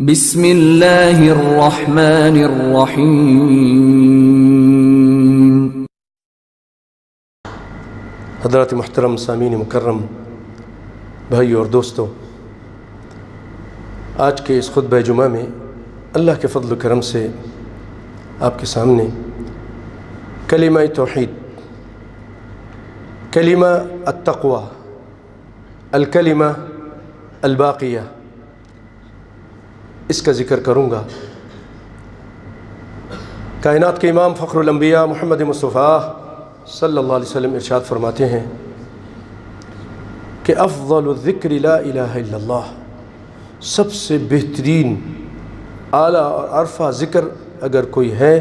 بسم اللہ الرحمن الرحیم۔ حضرات محترم سامعین مکرم، بھائی اور دوستو، آج کے اس خطبہ جمعہ میں اللہ کے فضل و کرم سے آپ کے سامنے کلمہ توحید، کلمہ التقوی، الکلمہ الباقیہ، اس کا ذکر کروں گا۔ کائنات کے امام فخر الانبیاء محمد مصطفیٰ صلی اللہ علیہ وسلم ارشاد فرماتے ہیں کہ افضل الذکر لا الہ الا اللہ، سب سے بہترین اعلیٰ اور عرفہ ذکر اگر کوئی ہے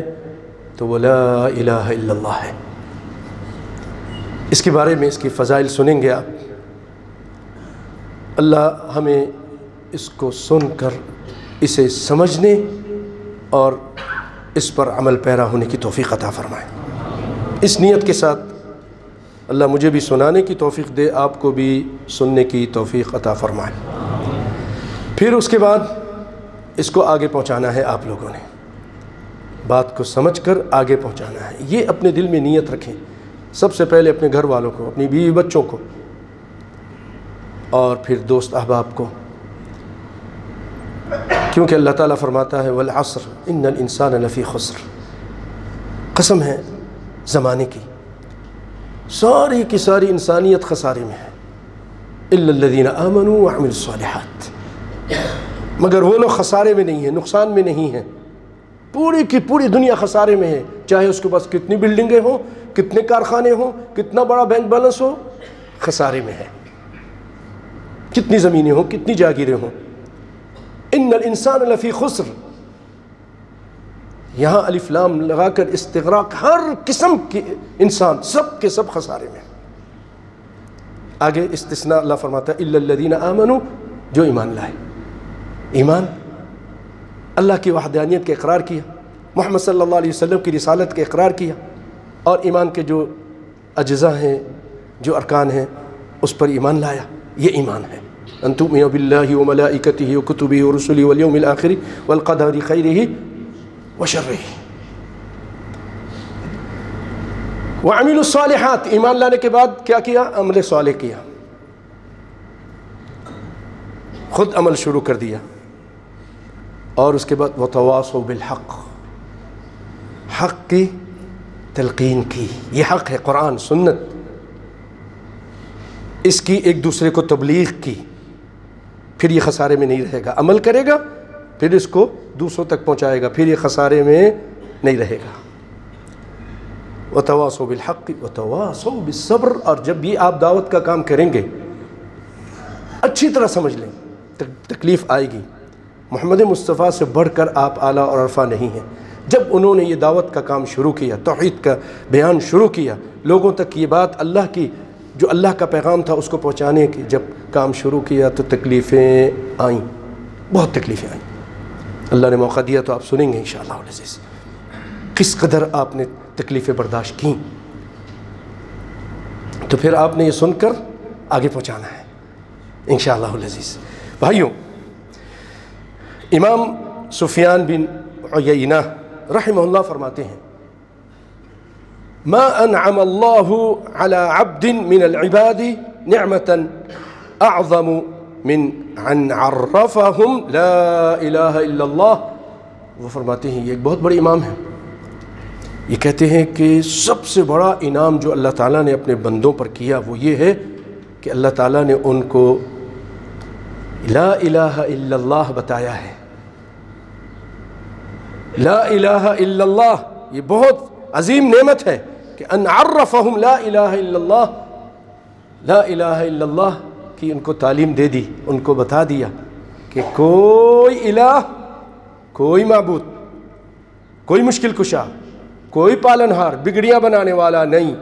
تو وہ لا الہ الا اللہ ہے۔ اس کے بارے میں اس کی فضائل سنیں گے آپ۔ اللہ ہمیں اس کو سن کر اسے سمجھنے اور اس پر عمل پیرا ہونے کی توفیق عطا فرمائے۔ اس نیت کے ساتھ اللہ مجھے بھی سنانے کی توفیق دے، آپ کو بھی سننے کی توفیق عطا فرمائے۔ پھر اس کے بعد اس کو آگے پہنچانا ہے، آپ لوگوں نے بات کو سمجھ کر آگے پہنچانا ہے۔ یہ اپنے دل میں نیت رکھیں، سب سے پہلے اپنے گھر والوں کو، اپنی بیوی بچوں کو، اور پھر دوست احباب کو، کیونکہ اللہ تعالیٰ فرماتا ہے والعصر ان الانسان لفی خسر، قسم ہے زمانے کی، ساری کی ساری انسانیت خسارے میں ہے، الا الذین آمنوا وعملوا الصالحات، مگر وہ لوگ خسارے میں نہیں ہیں، نقصان میں نہیں ہیں۔ پوری کی پوری دنیا خسارے میں ہے، چاہے اس کے پاس کتنی بلڈنگیں ہوں، کتنے کارخانے ہوں، کتنا بڑا بینک بیلنس ہو، خسارے میں ہے، کتنی زمینیں ہوں، کتنی جاگیریں ہوں۔ ان الانسان لفی خسر، یہاں الف لام لگا کر استغراق، ہر قسم کے انسان سب کے سب خسارے میں۔ آگے استثناء اللہ فرماتا ہے الا الذین آمنوا، جو ایمان لائے، ایمان اللہ کی وحدانیت کا اقرار کیا، محمد صلی اللہ علیہ وسلم کی رسالت کا اقرار کیا، اور ایمان کے جو اجزاء ہیں، جو ارکان ہیں، اس پر ایمان لایا، یہ ایمان ہے۔ ان تؤمنوا باللہ وملائکتہ وکتبہ ورسلہ والیوم الآخر والقدر خیرہ وشرہ۔ وعملوا الصالحات، ایمان لانے کے بعد کیا کیا؟ عمل صالح کیا، خود عمل شروع کر دیا، اور اس کے بعد وتواصوا بالحق، حق کی تلقین کی، یہ حق ہے قرآن سنت، اس کی ایک دوسرے کو تبلیغ کی، پھر یہ خسارے میں نہیں رہے گا، عمل کرے گا، پھر اس کو دوسروں تک پہنچائے گا، پھر یہ خسارے میں نہیں رہے گا۔ وتواصوا بالحق وتواصوا بالصبر، اور جب بھی آپ دعوت کا کام کریں گے اچھی طرح سمجھ لیں، تکلیف آئے گی، محمد مصطفیٰ سے بڑھ کر آپ اعلیٰ اور عرفہ نہیں ہیں۔ جب انہوں نے یہ دعوت کا کام شروع کیا، توحید کا بیان شروع کیا، لوگوں تک یہ بات اللہ کی، جو اللہ کا پیغام تھا اس کو پہنچانے کی جب کام شروع کیا تو تکلیفیں آئیں، بہت تکلیفیں آئیں۔ اللہ نے موقع دیا تو آپ سنیں گے انشاءاللہ العزیز کس قدر آپ نے تکلیفیں برداشت کیں، تو پھر آپ نے یہ سن کر آگے پہنچانا ہے انشاءاللہ العزیز۔ بھائیوں، امام سفیان بن عیینہ رحمہ اللہ فرماتے ہیں ما انعم اللہ علی عبد من العباد نعمة اعظم من ان عرفهم لا الہ الا اللہ۔ وہ فرماتے ہیں، یہ ایک بہت بڑے امام ہیں، یہ کہتے ہیں کہ سب سے بڑا انعام جو اللہ تعالیٰ نے اپنے بندوں پر کیا وہ یہ ہے کہ اللہ تعالیٰ نے ان کو لا الہ الا اللہ بتایا ہے۔ لا الہ الا اللہ یہ بہت عظیم نعمت ہے کہ ان عرفہم لا الہ الا اللہ، لا الہ الا اللہ کی ان کو تعلیم دے دی، ان کو بتا دیا کہ کوئی الہ، کوئی معبود، کوئی مشکل کشا، کوئی پالنہار، بگڑیاں بنانے والا نہیں،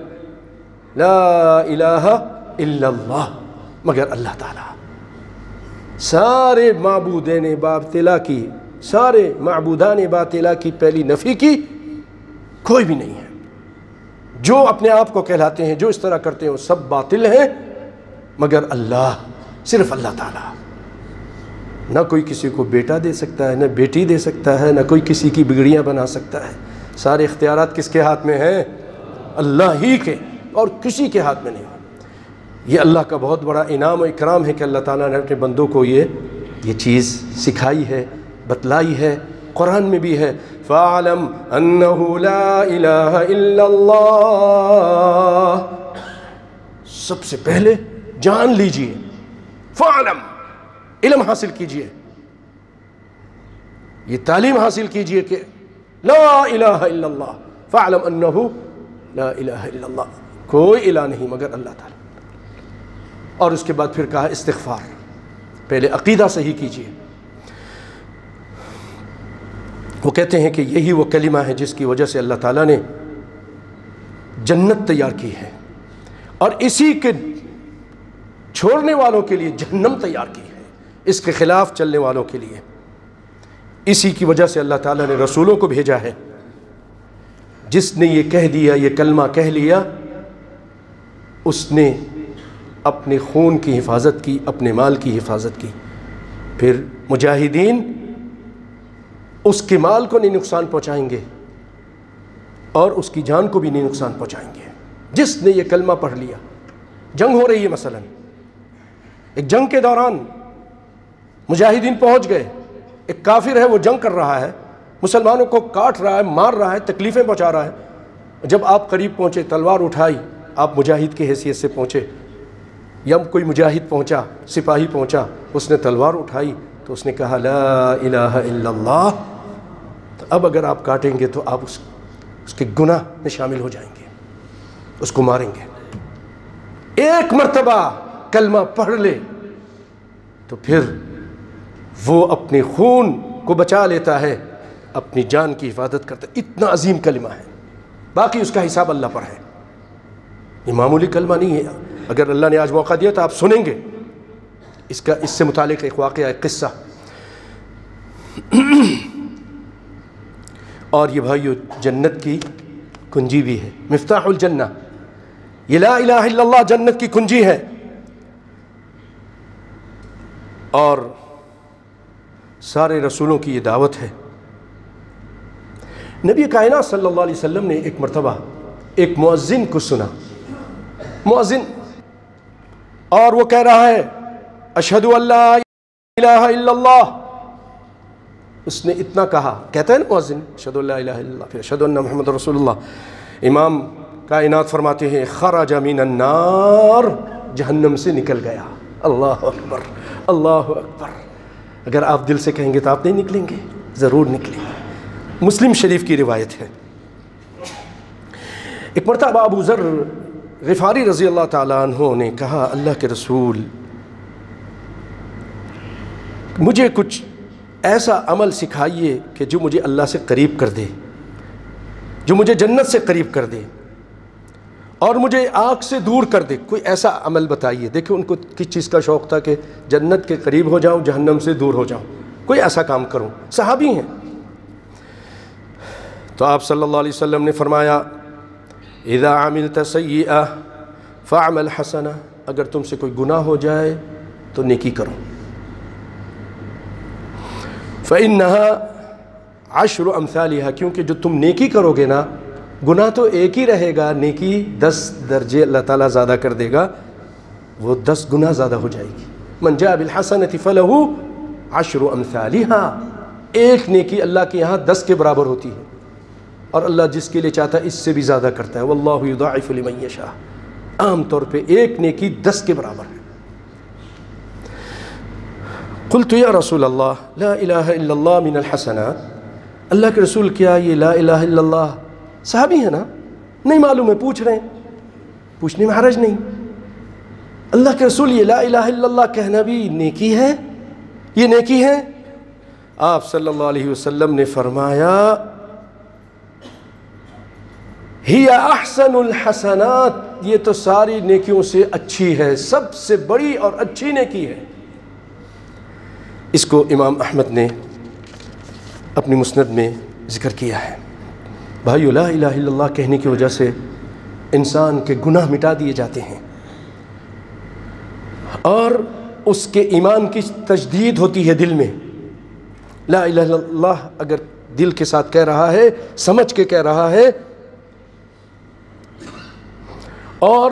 لا الہ الا اللہ، مگر اللہ تعالیٰ۔ سارے معبودین باطلہ کی، سارے معبودان باطلہ کی پہلی نفی کی، کوئی بھی نہیں ہے۔ جو اپنے آپ کو کہلاتے ہیں، جو اس طرح کرتے ہیں، وہ سب باطل ہیں، مگر اللہ، صرف اللہ تعالیٰ۔ نہ کوئی کسی کو بیٹا دے سکتا ہے، نہ بیٹی دے سکتا ہے، نہ کوئی کسی کی بگڑیاں بنا سکتا ہے۔ سارے اختیارات کس کے ہاتھ میں ہیں؟ اللہ ہی کے، اور کسی کے ہاتھ میں نہیں۔ یہ اللہ کا بہت بڑا انعام و اکرام ہے کہ اللہ تعالیٰ نے اپنے بندوں کو یہ چیز سکھائی ہے، بتلائی ہے۔ قرآن میں بھی ہے فَاعْلَمْ أَنَّهُ لَا إِلَهَ إِلَّا اللَّهُ، سب سے پہلے جان لیجئے، فَاعْلَمْ، علم حاصل کیجئے، یہ تعلیم حاصل کیجئے کہ لا الہ الا اللہ، فَاعْلَمْ أَنَّهُ لا الہ الا اللہ، کوئی الہ نہیں مگر اللہ تعالیٰ۔ اور اس کے بعد پھر کہا استغفار، پہلے عقیدہ صحیح کیجئے۔ وہ کہتے ہیں کہ یہی وہ کلمہ ہے جس کی وجہ سے اللہ تعالیٰ نے جنت تیار کی ہے، اور اسی کے چھوڑنے والوں کے لیے جہنم تیار کی ہے، اس کے خلاف چلنے والوں کے لیے۔ اسی کی وجہ سے اللہ تعالیٰ نے رسولوں کو بھیجا ہے۔ جس نے یہ کہہ دیا، یہ کلمہ کہہ لیا، اس نے اپنے خون کی حفاظت کی، اپنے مال کی حفاظت کی۔ پھر مجاہدین اس کے مال کو نہیں نقصان پہنچائیں گے اور اس کی جان کو بھی نہیں نقصان پہنچائیں گے۔ جس نے یہ کلمہ پڑھ لیا، جنگ ہو رہی ہے مثلا، ایک جنگ کے دوران مجاہدین پہنچ گئے، ایک کافر ہے وہ جنگ کر رہا ہے، مسلمانوں کو کاٹ رہا ہے، مار رہا ہے، تکلیفیں پہنچا رہا ہے۔ جب آپ قریب پہنچے، تلوار اٹھائی، آپ مجاہد کی حیثیت سے پہنچے، یا کوئی مجاہد پہنچا، سپاہی پہنچا، اس نے تلوار اٹھائی تو اس نے کہا لا الہ الا اللہ، تو اب اگر آپ کاٹیں گے تو آپ اس کے گناہ میں شامل ہو جائیں گے، اس کو ماریں گے۔ ایک مرتبہ کلمہ پڑھ لے تو پھر وہ اپنے خون کو بچا لیتا ہے، اپنی جان کی حفاظت کرتا ہے۔ اتنا عظیم کلمہ ہے، باقی اس کا حساب اللہ پر ہے، یہ معمولی کلمہ نہیں ہے۔ اگر اللہ نے آج موقع دیا تو آپ سنیں گے اس سے متعلق ایک واقعہ، ایک قصہ۔ اور یہ بھائیو جنت کی کنجی بھی ہے، مفتاح الجنہ، یہ لا الہ الا اللہ جنت کی کنجی ہے۔ اور سارے رسولوں کی یہ دعوت ہے۔ نبی کائنات صلی اللہ علیہ وسلم نے ایک مرتبہ ایک مؤذن کو سنا، مؤذن، اور وہ کہہ رہا ہے اشہد ان لا الہ الا اللہ۔ اس نے اتنا کہا، کہتا ہے نا مؤذن اشہد ان لا الہ الا اللہ، پھر اشہد ان محمد رسول اللہ۔ امام کائنات فرماتے ہیں خرج من النار، جہنم سے نکل گیا۔ اللہ اکبر، اللہ اکبر۔ اگر آپ دل سے کہیں گے تو آپ نہیں نکلیں گے؟ ضرور نکلیں گے۔ مسلم شریف کی روایت ہے، ایک مرتبہ ابو ذر غفاری رضی اللہ تعالیٰ عنہ نے کہا اللہ کے رسول، مجھے کچھ ایسا عمل سکھائیے کہ جو مجھے اللہ سے قریب کر دے، جو مجھے جنت سے قریب کر دے اور مجھے آگ سے دور کر دے۔ کوئی ایسا عمل بتائیے۔ دیکھیں ان کو کس چیز کا شوق تھا کہ جنت کے قریب ہو جاؤں، جہنم سے دور ہو جاؤں، کوئی ایسا کام کروں، صحابی ہیں۔ تو آپ صلی اللہ علیہ وسلم نے فرمایا اذا عملت سیئہ فاعمل حسنہ، اگر تم سے کوئی گناہ ہو جائے تو نیکی کرو، فإنہا عشر امثالها، کیونکہ جو تم نیکی کرو گے نا، گناہ تو ایک ہی رہے گا، نیکی 10 درجے اللہ تعالیٰ زیادہ کر دے گا، وہ 10 گنا زیادہ ہو جائے گی۔ من جاء بالحسنۃ فلہ عشر امثالها، ایک نیکی اللہ کے یہاں 10 کے برابر ہوتی ہے، اور اللہ جس کے لیے چاہتا ہے اس سے بھی زیادہ کرتا ہے۔ واللہ یضاعف لمن یشاء، عام طور پہ ایک نیکی 10 کے برابر ہے۔ قلت یا رسول اللہ لا الہ الا اللہ من الحسنات، اللہ کے رسول کیا یہ لا الہ الا اللہ، صحابی ہے نا، نہیں معلوم ہے، پوچھ رہے ہیں، پوچھنے میں حرج نہیں۔ اللہ کے رسول یہ لا الہ الا اللہ کہنا بھی نیکی ہے، یہ نیکی ہے؟ آپ صلی اللہ علیہ وسلم نے فرمایا ہی احسن الحسنات، یہ تو ساری نیکیوں سے اچھی ہے، سب سے بڑی اور اچھی نیکی ہے۔ اس کو امام احمد نے اپنی مسند میں ذکر کیا ہے۔ بھائیو لا الہ الا اللہ کہنے کی وجہ سے انسان کے گناہ مٹا دیے جاتے ہیں، اور اس کے ایمان کی تجدید ہوتی ہے دل میں. لا الہ الا اللہ اگر دل کے ساتھ کہہ رہا ہے، سمجھ کے کہہ رہا ہے. اور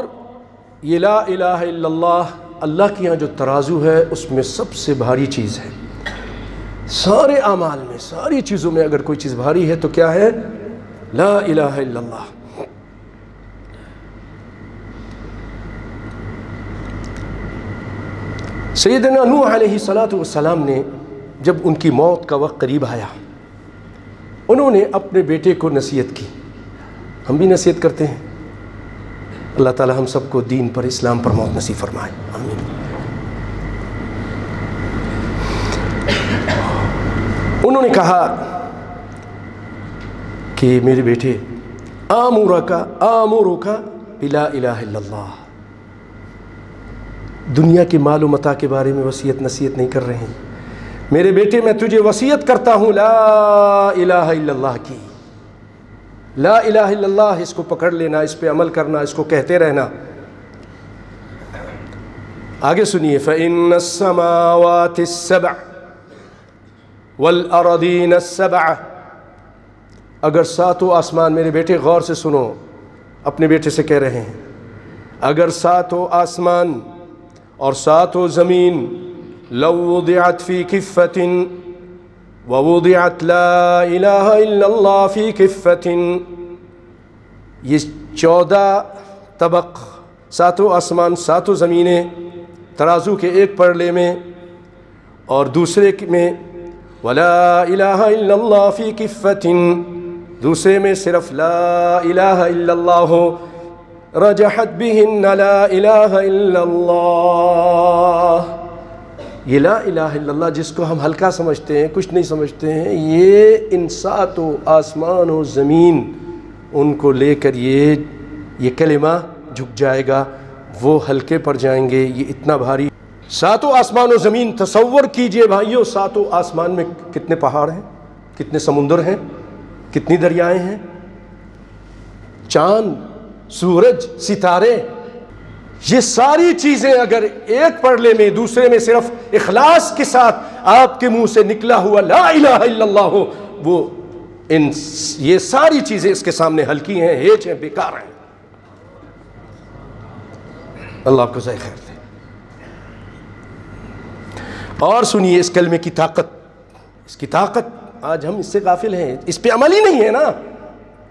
یہ لا الہ الا اللہ اللہ کے یہاں جو ترازو ہے اس میں سب سے بھاری چیز ہے. سارے اعمال میں، ساری چیزوں میں اگر کوئی چیز بھاری ہے تو کیا ہے؟ لا الہ الا اللہ. سیدنا نوح علیہ السلام نے جب ان کی موت کا وقت قریب آیا، انہوں نے اپنے بیٹے کو نصیحت کی. ہم بھی نصیحت کرتے ہیں. اللہ تعالی ہم سب کو دین پر، اسلام پر موت نصیب فرمائے. آمین. انہوں نے کہا کہ میرے بیٹے آمرک بلا الہ الا اللہ. دنیا کے مال و متاع کے بارے میں وصیت نصیحت نہیں کر رہے ہیں. میرے بیٹے میں تجھے وصیت کرتا ہوں لا الہ الا اللہ کی. لا الہ الا اللہ، اس کو پکڑ لینا، اس پہ عمل کرنا، اس کو کہتے رہنا. آگے سنیے. فإن السماوات السبع والأراضین السبع. اگر ساتوں آسمان، میرے بیٹے غور سے سنو، اپنے بیٹے سے کہہ رہے ہیں، اگر ساتوں آسمان اور ساتوں زمین لو وضعت فی کفۃ ووضعت لا الہ الا اللہ فی کفۃ، یہ 14 طبق، ساتوں آسمان، ساتوں زمینیں ترازو کے ایک پرلے میں اور دوسرے میں ولا الہ الا اللہ فی کفۃ، دوسرے میں صرف لا الہ الا اللہ ہو، رجحت بہن لا الہ الا اللہ. یہ لا الہ الا اللہ جس کو ہم ہلکا سمجھتے ہیں، کچھ نہیں سمجھتے ہیں، یہ ان ساتوں آسمان و زمین ان کو لے کر یہ کلمہ جھک جائے گا، وہ ہلکے پڑ جائیں گے. یہ اتنا بھاری. ساتوں آسمان و زمین، تصور کیجئے بھائیو، ساتوں آسمان میں کتنے پہاڑ ہیں، کتنے سمندر ہیں، کتنی دریائیں ہیں، چاند، سورج، ستارے، یہ ساری چیزیں اگر ایک پرلے میں، دوسرے میں صرف اخلاص کے ساتھ آپ کے منہ سے نکلا ہوا لا الہ الا اللہ ہو، وہ یہ ساری چیزیں اس کے سامنے ہلکی ہیں، ہیچ ہیں، بیکار ہیں. اللہ آپ کو ذائقہ خیر دے. اور سنیے اس کلمے کی طاقت. اس کی طاقت آج ہم اس سے غافل ہیں، اس پہ عمل ہی نہیں ہے نا،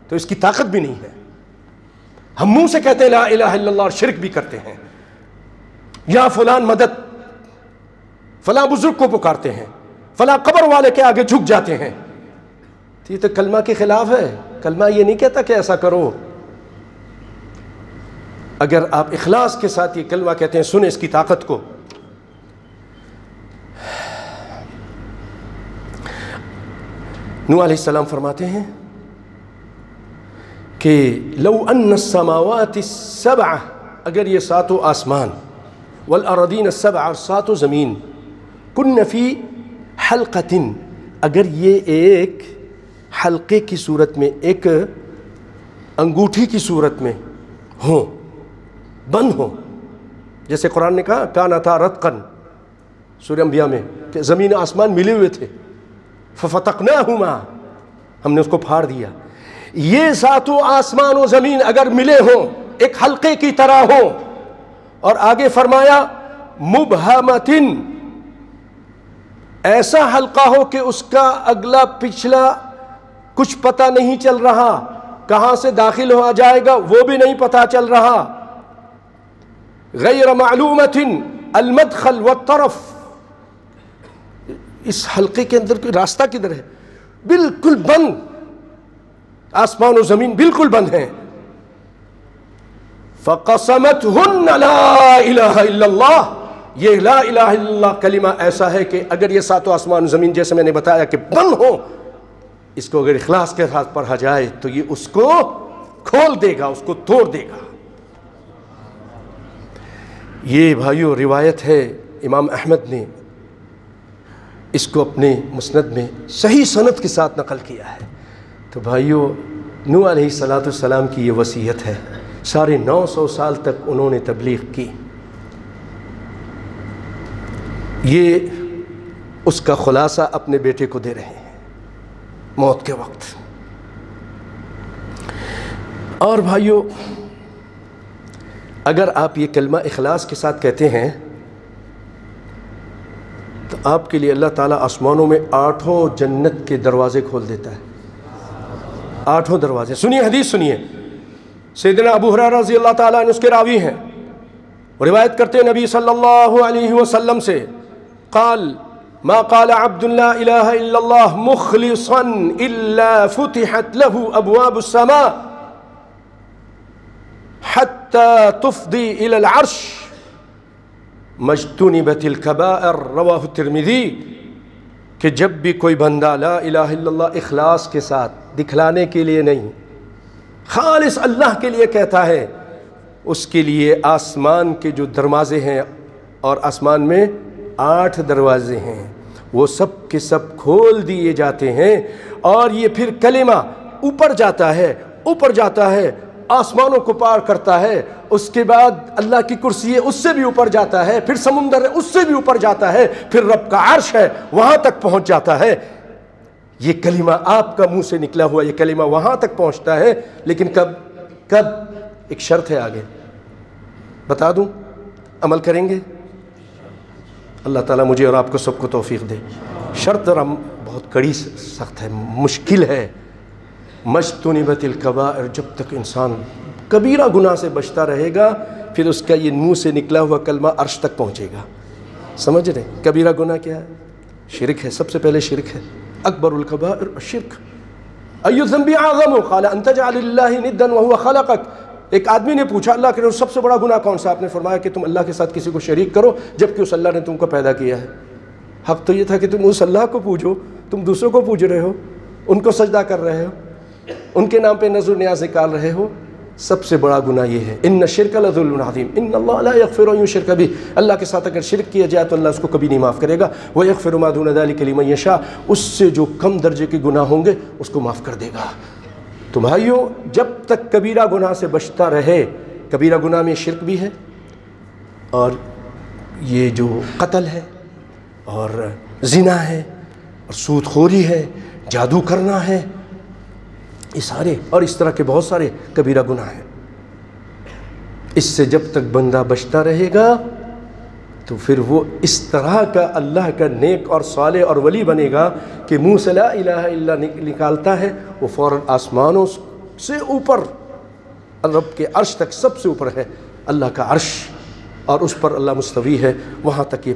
تو اس کی طاقت بھی نہیں ہے. ہم منہ سے کہتے ہیں لا الہ الا اللہ اور شرک بھی کرتے ہیں. یا فلان مدد، فلاں بزرگ کو پکارتے ہیں، فلاں قبر والے کے آگے جھک جاتے ہیں. یہ تو کلمہ کے خلاف ہے. کلمہ یہ نہیں کہتا کہ ایسا کرو. اگر آپ اخلاص کے ساتھ یہ کلمہ کہتے ہیں، سنیں اس کی طاقت کو. نوح علیہ السلام فرماتے ہیں کہ لو ان السماوات السبع، اگر یہ ساتوں آسمان، والارضین السبع، اور ساتوں زمین، کن فی حلقۃ، اگر یہ ایک حلقے کی صورت میں، ایک انگوٹھی کی صورت میں ہوں، بند ہوں، جیسے قرآن نے کہا کانتا رتقا سورہ انبیاء میں کہ زمین آسمان ملے ہوئے تھے، ففتقناہما، ہم نے اس کو پھاڑ دیا. یہ ساتوں آسمان و زمین اگر ملے ہوں، ایک حلقے کی طرح ہوں، اور آگے فرمایا مبہمتن، ایسا حلقہ ہو کہ اس کا اگلا پچھلا کچھ پتہ نہیں چل رہا، کہاں سے داخل ہو جائے گا وہ بھی نہیں پتہ چل رہا، غیر معلومت المدخل والطرف، اس حلقے کے اندر کوئی راستہ کدھر ہے، بالکل بند، آسمان و زمین بالکل بند ہیں. فقسمتہن لا الہ الا اللہ، یہ لا الہ الا اللہ کلمہ ایسا ہے کہ اگر یہ ساتوں آسمان و زمین جیسے میں نے بتایا کہ بند ہو، اس کو اگر اخلاص کے ساتھ پڑھا جائے تو یہ اس کو کھول دے گا، اس کو توڑ دے گا. یہ بھائیو روایت ہے، امام احمد نے اس کو اپنے مسند میں صحیح سند کے ساتھ نقل کیا ہے. تو بھائیو نوح علیہ السلام کی یہ وصیت ہے، 950 سال تک انہوں نے تبلیغ کی. یہ اس کا خلاصہ اپنے بیٹے کو دے رہے ہیں موت کے وقت۔ اور بھائیو، اگر آپ یہ کلمہ اخلاص کے ساتھ کہتے ہیں تو آپ کے لیے اللہ تعالیٰ آسمانوں میں 8 جنت کے دروازے کھول دیتا ہے، 8 دروازے۔ سنیے حدیث سنیے، سیدنا ابو ہریرہ رضی اللہ تعالیٰ عنہ اس کے راوی ہیں، روایت کرتے ہیں نبی صلی اللہ علیہ وسلم سے، قال ما قال عبد لا الہ الا اللہ مخلصا الا فتحت له ابواب السماء حتى تفضي الى العرش مجتنبت الكبائر، رواہ الترمذی، کہ جب بھی کوئی بندہ لا الہ الا اللہ اخلاص کے ساتھ، دکھلانے کے لیے نہیں، خالص اللہ کے لیے کہتا ہے، اس کے لیے آسمان کے جو دروازے ہیں، اور آسمان میں 8 دروازے ہیں، وہ سب کے سب کھول دیے جاتے ہیں، اور یہ پھر کلمہ اوپر جاتا ہے، اوپر جاتا ہے، آسمانوں کو پار کرتا ہے، اس کے بعد اللہ کی کرسی ہے اس سے بھی اوپر جاتا ہے، پھر سمندر ہے اس سے بھی اوپر جاتا ہے، پھر رب کا عرش ہے وہاں تک پہنچ جاتا ہے۔ یہ کلمہ آپ کا منہ سے نکلا ہوا یہ کلمہ وہاں تک پہنچتا ہے، لیکن کب؟ ایک شرط ہے، آگے بتا دوں، عمل کریں گے؟ اللہ تعالیٰ مجھے اور آپ کو سب کو توفیق دے۔ شرط بہت کڑی سخت ہے، مشکل ہے۔ مجتنبت الکبائر، جب تک انسان کبیرہ گناہ سے بچتا رہے گا، پھر اس کا یہ منہ سے نکلا ہوا کلمہ عرش تک پہنچے گا۔ سمجھ رہے ہیں کبیرہ گناہ کیا ہے؟ شرک ہے، سب سے پہلے شرک ہے، اکبر الکبائر الشرک۔ ای الذنب اعظم قال ان تجعل للہ ندا وهو خلقک۔ ایک آدمی نے پوچھا اللہ کے رسول سب سے بڑا گناہ کون سا؟ آپ نے فرمایا کہ تم اللہ کے ساتھ کسی کو شریک کرو جبکہ اس اللہ نے تم کو پیدا کیا ہے۔ حق تو یہ تھا کہ تم اس اللہ کو پوجو، تم دوسروں کو پوج رہے ہو، ان کو سجدہ کر رہے ہو، ان کے نام پہ نذر نیاز نکال رہے ہو۔ سب سے بڑا گناہ یہ ہے، ان الشرک لظلم عظیم، ان اللہ لا یغفر ان یشرک بہ، اللہ کے ساتھ اگر شرک کیا جائے تو اللہ اس کو کبھی نہیں معاف کرے گا، ویغفر ما دون ذلک لمن یشاء، اس سے جو کم درجے کے گناہ ہوں گے اس کو معاف کر دے گا۔ تو بھائیو، جب تک کبیرہ گناہ سے بچتا رہے، کبیرہ گناہ میں شرک بھی ہے، اور یہ جو قتل ہے، اور زنا ہے، اور سود خوری ہے، جادو کرنا ہے، یہ سارے اور اس طرح کے بہت سارے کبیرہ گناہ ہیں۔ اس سے جب تک بندہ بچتا رہے گا تو پھر وہ اس طرح کا اللہ کا نیک اور صالح اور ولی بنے گا کہ منہ سے لا الہ الا نکالتا ہے، وہ فوراً آسمانوں سے اوپر رب کے عرش تک، سب سے اوپر ہے اللہ کا عرش، اور اس پر اللہ مستوی ہے، وہاں تک یہ